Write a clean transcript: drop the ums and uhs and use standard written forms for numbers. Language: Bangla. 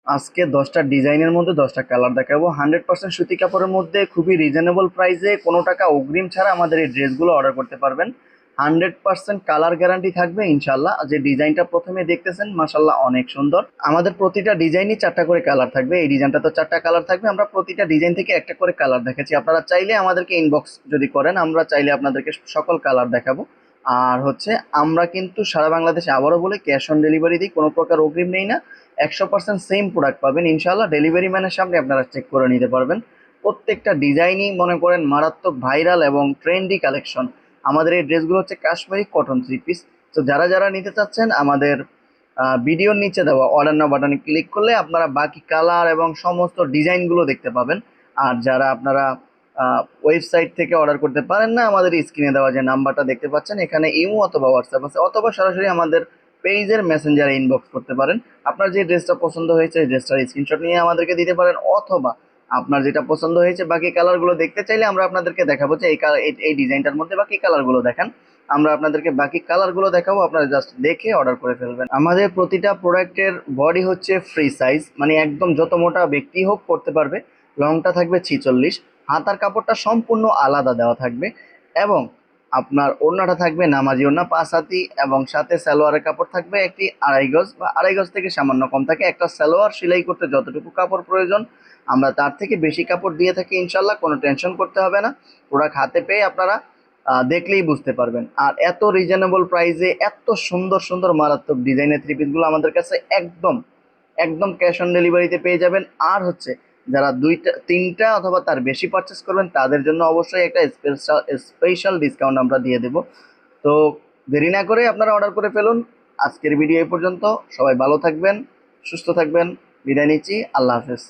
আজকে 10টা ডিজাইনের মধ্যে 10টা কালার দেখাবো। 100% সুতি কাপড়ের মধ্যে খুবই রিজনেবল প্রাইসে, কোনো টাকা অগ্রিম ছাড়া আমাদের এই ড্রেসগুলো অর্ডার করতে পারবেন। 100% কালার গ্যারান্টি থাকবে ইনশাল্লাহ। যে ডিজাইনটা প্রথমে দেখতেছেন মাশাল্লাহ অনেক সুন্দর। আমাদের প্রতিটা ডিজাইনই 4টা করে কালার থাকবে। এই ডিজাইনটা তো 4টা কালার থাকবে। আমরা প্রতিটা ডিজাইন থেকে একটা করে কালার দেখাচ্ছি। আপনারা চাইলে আমাদেরকে ইনবক্স যদি করেন, আমরা চাইলে আপনাদেরকে সকল কালার দেখাবো। আর হচ্ছে আমরা কিন্তু সারা বাংলাদেশে আবারও বলে ক্যাশ অন ডেলিভারি দিই, কোনো প্রকার অগ্রিম নেই না। 100% সেম প্রোডাক্ট পাবেন ইনশাল্লাহ। ডেলিভারি ম্যানের সামনে আপনারা চেক করে নিতে পারবেন। প্রত্যেকটা ডিজাইনই মনে করেন মারাত্মক ভাইরাল এবং ট্রেন্ডি কালেকশন। আমাদের এই ড্রেসগুলো হচ্ছে কাশ্মীরি কটন 3 পিস। তো যারা যারা নিতে চাচ্ছেন, আমাদের ভিডিওর নিচে দেওয়া অর্ডার নাও বাটনে ক্লিক করলে আপনারা বাকি কালার এবং সমস্ত ডিজাইনগুলো দেখতে পাবেন। আর যারা আপনারা ওয়েবসাইট থেকে অর্ডার করতে পারেন না, আমাদের স্ক্রিনে দেওয়া যে নাম্বারটা দেখতে পাচ্ছেন, এখানে ইমো অথবা হোয়াটসঅ্যাপ আছে, অথবা সরাসরি আমাদের পেজের মেসেঞ্জারে ইনবক্স করতে পারেন। আপনার যে ড্রেসটা পছন্দ হয়েছে ড্রেসটার স্ক্রিনশট নিয়ে আমাদেরকে দিতে পারেন, অথবা আপনার যেটা পছন্দ হয়েছে বাকি কালারগুলো দেখতে চাইলে আমরা আপনাদেরকে দেখাবো যে এই ডিজাইনটার মধ্যে বাকি কালারগুলো দেখান। আমরা আপনাদেরকে বাকি কালারগুলো দেখাবো, আপনারা জাস্ট দেখে অর্ডার করে ফেলবেন। আমাদের প্রতিটা প্রোডাক্টের বডি হচ্ছে ফ্রি সাইজ, মানে একদম যত মোটা ব্যক্তি হোক পড়তে পারবে। লংটা থাকবে 46, হাতার কাপড়টা সম্পূর্ণ আলাদা দেওয়া থাকবে, এবং আপনার ওড়নাটা থাকবে নামাজি ওড়না 5 হাতি, এবং সাথে সালোয়ারের কাপড় থাকবে একটি 2.5 গজ বা 2.5 গজ থেকে সামান্য কম থাকে। একটা সালোয়ার সেলাই করতে যতটুকু কাপড় প্রয়োজন আমরা তার থেকে বেশি কাপড় দিয়ে থাকি ইনশাল্লাহ। কোনো টেনশন করতে হবে না। প্রোডাক্ট হাতে পেয়ে আপনারা দেখলেই বুঝতে পারবেন। আর এত রিজনেবল প্রাইসে এত সুন্দর সুন্দর মারাত্মক ডিজাইনের 3 পিসগুলো আমাদের কাছে একদম একদম ক্যাশ অন ডেলিভারিতে পেয়ে যাবেন। আর হচ্ছে যারা 2টা 3টা অথবা তার বেশি পারচেস করবেন তাদের জন্য অবশ্যই একটা স্পেশাল ডিসকাউন্ট আমরা দিয়ে দেব। তো দেরি না করে আপনারা অর্ডার করে ফেলুন। আজকের ভিডিও এই পর্যন্ত। সবাই ভালো থাকবেন, সুস্থ থাকবেন। বিদায় নিচ্ছি। আল্লাহ হাফেজ।